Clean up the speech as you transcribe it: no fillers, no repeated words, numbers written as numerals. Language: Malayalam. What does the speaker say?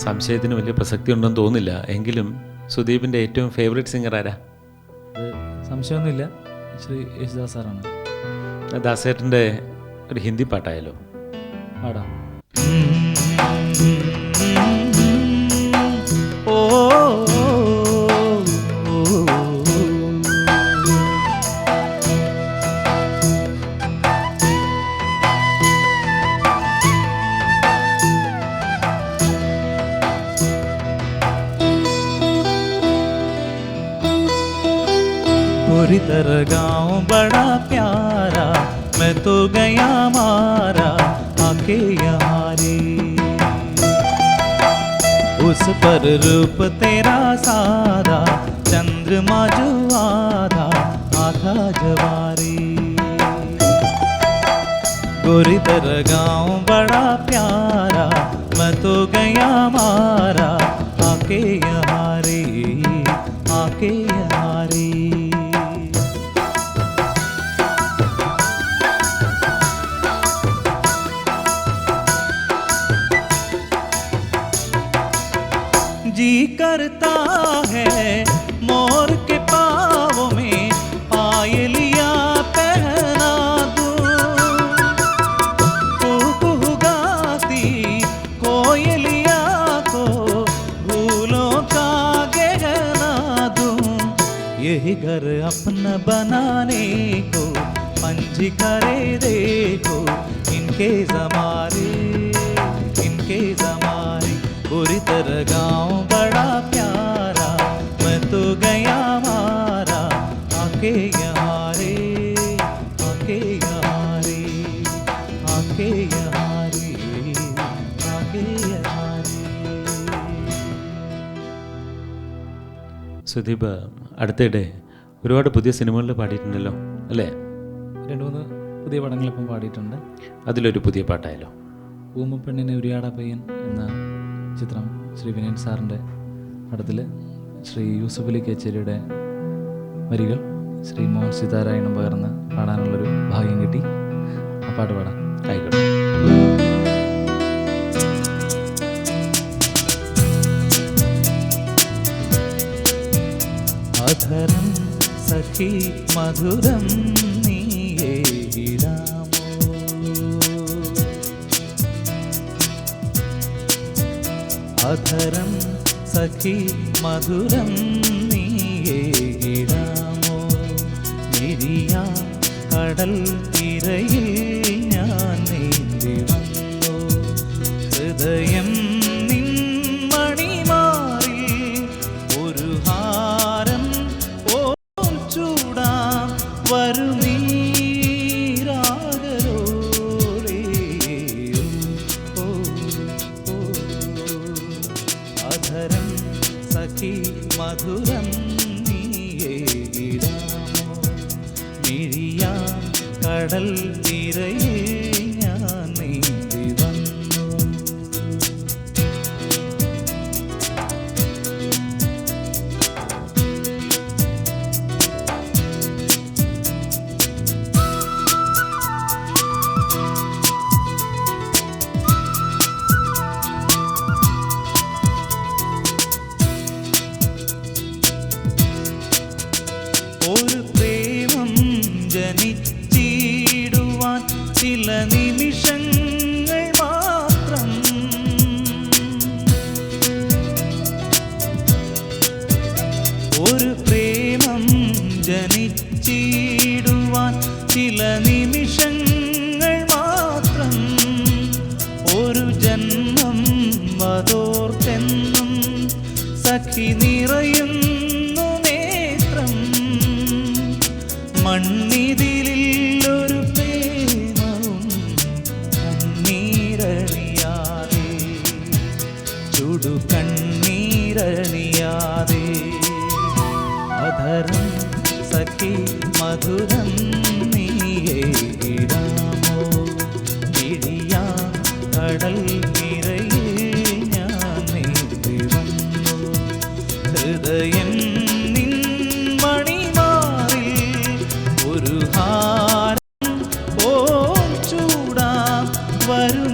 സംശയത്തിന് വലിയ പ്രസക്തി ഉണ്ടെന്ന് തോന്നുന്നില്ല. എങ്കിലും സുദീപിൻ്റെ ഏറ്റവും ഫേവറേറ്റ് സിംഗർ ആരാ? സംശയമൊന്നുമില്ല, ശ്രീ യേശുദാസ് സാറാണ്. ദാസേട്ടൻ്റെ ഒരു ഹിന്ദി പാട്ടായാലോ? പാടാം. गोरी तरह गाँव बड़ा प्यारा, मैं तो गया मारा आके यहाँ रे। उस पर रूप तेरा सादा, चंद्रमा जो आधा आधा जवारी। गोरी तरह गाँव बड़ा प्यारा, मैं तो गया मारा आके यहाँ रे, आके यहाँ रे। जी करता है मोर के पाँव में पायलिया पहना दूं, कुहू गाती कोयलिया को फूलों का गहना दूं। यही घर अपना बनाने को पंछी करे देखो, इनके ज़मारे इनके ज़मारे। पूरी तरह गाँव बड़ा प्यारा, मैं तो गया मारा आके यहाँ रे, आके यहाँ रे, आके यहाँ रे, आके यहाँ रे। സുദീപ് അടുത്തിടെ ഒരുപാട് പുതിയ സിനിമകളിൽ പാടിയിട്ടുണ്ടല്ലോ അല്ലേ? 2-3 പുതിയ പടങ്ങളിപ്പം പാടിയിട്ടുണ്ട്. അതിലൊരു പുതിയ പാട്ടായാലോ? ഊമപ്പെണ്ണിനെ ഉരിയാട പയ്യൻ എന്ന ചിത്രം ശ്രീ വിനയൻ സാറിൻ്റെ പടത്തിൽ ശ്രീ യൂസഫ് അലി കേച്ചേരിയുടെ വരികൾ ശ്രീ മോഹൻ സീതാരായണും പകർന്ന് പാടാനുള്ളൊരു ഭാഗ്യം കിട്ടി. ആ പാട്ട് പാടാം. ആയിക്കോട്ടെ. അധരം സഖി മധുരം നീയേ ഇടാമോ, അധരം സഖി മധുരം നീയേ ഇടാമോ. നിരിയാ കടൽ തിരയിൽ ഞാൻ നീന്തി വന്നു, ഹൃദയം നിൻ മണിമാറിൽ ഒരു ഹാരം പോൽ ചൂടാം വരുമീ രാഗലോലേ. ഓ, ഓ, അധരം സഖി മധുരം നീയേ ഇടാമോ. മിഴിയാം കടൽ തിരയിൽ ഞാൻ നീന്തി വന്നു. ഒരു പ്രേമം ജനിച്ചിടുവാൻ ചില നിമിഷങ്ങൾ മാത്രം. ഒരു പ്രേമം ജനിച്ചിടുവാൻ ചില നിമിഷങ്ങൾ മാത്രം. ഒരു ജന്മം വതോർത്തെന്നും സഖി നിറയുന്നു നേത്രം. മണ്ണിതിലിൽ ഒരു പ്രേമവും കണ്ണീരണിയാതെ, ചുടു കണ്ണീരണിയാതെ. അധരം സഖി മധുരം നീയേ ഇടാമോ. ഇടിയാ കടൽ നിറയിൽ ഞാൻ നീന്തി വന്നു, ഹൃദയം നിൻ മണിമാറിൽ ഒരു ഹാരം പോൽ ചൂടാം വരും